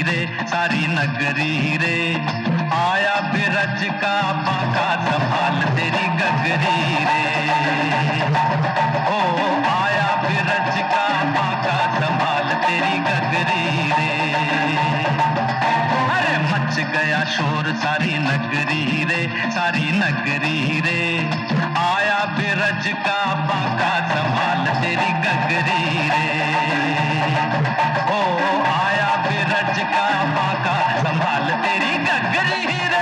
रे, सारी नगरी रे। आया बिरज का बांका संभाल तेरी गगरी रे। ओ आया बिरज का बांका संभाल तेरी गगरी रे। अरे मच गया शोर सारी नगरी रे, सारी नगरी रे। आया बिरज का बांका संभाल तेरी गगरी रे। ओ आया बिरज का बांका संभाल तेरी गगरी रे।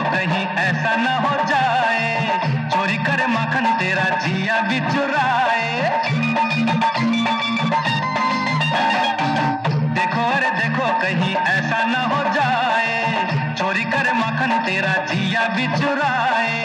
कहीं ऐसा न हो जाए, चोरी करे माखन तेरा जिया भी चुराए। देखो अरे देखो कहीं ऐसा न हो जाए, चोरी करे माखन तेरा जिया भी चुराए।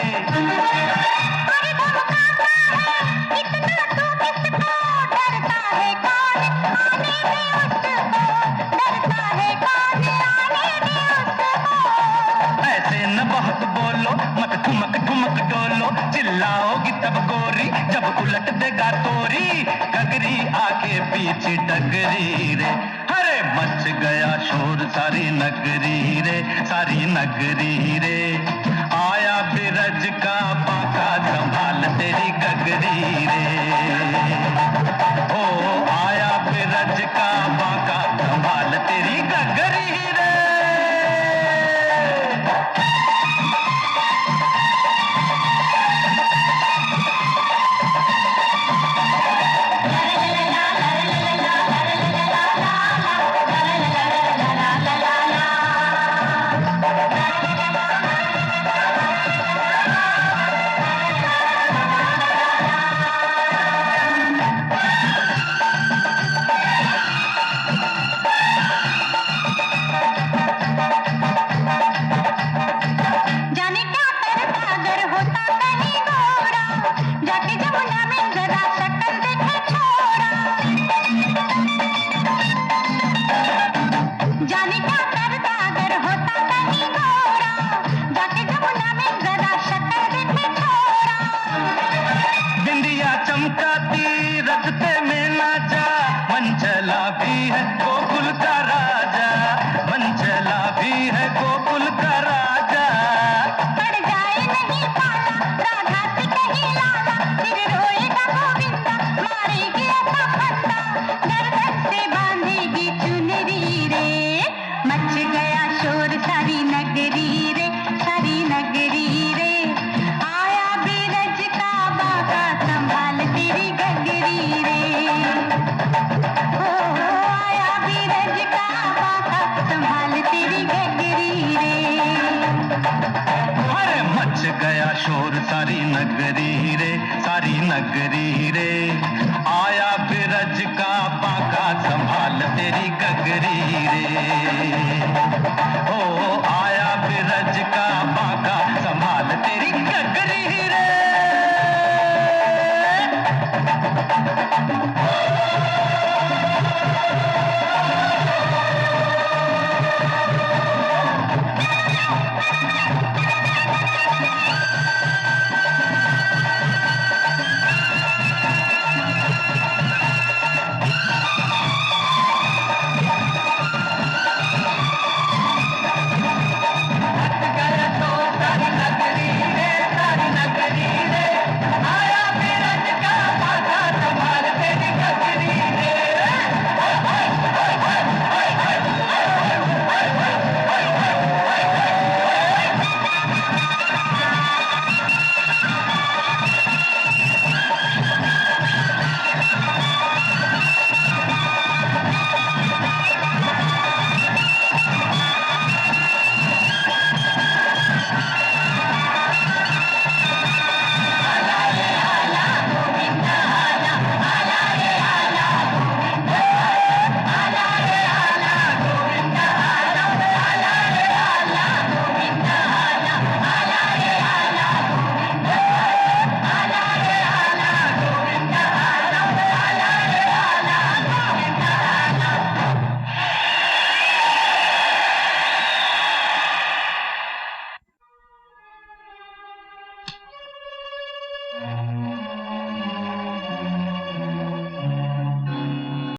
बहुत बोलो मत ठुमक ठुमक डोलो, चिल्लाओगी तब गोरी जब उलट देगा तोरी गगरी आके पीछे डगरी रे। अरे मच गया शोर सारी नगरी रे, सारी नगरी रे। आया बिरज का बांका संभाल तेरी गगरी रे। ओ आया बिरज का बांका संभाल तेरी गगरी रे। चमकाती रखते में नाचा, मंचला भी है गोकुल का राजा, मंचला भी है गोकुल का राजा। पड़ जाए नहीं पाला राधा से कहीं लाला, फिर रोएगा गोविंदा मारेगी ऐसा फंदा, गर्दन से बांधेगी चुनरी रे। मच गया शोर सारी नगरी रे, सारी नगरी रे। आया बिरज का बांका संभाल तेरी गगरी रे। ओ आया बिरज का बांका संभाल तेरी गगरी रे। अरे मच गया शोर सारी नगरी रे, सारी नगरी रे। आया बिरज का बांका संभाल तेरी गगरी रे। ओ आया बिरज का बांका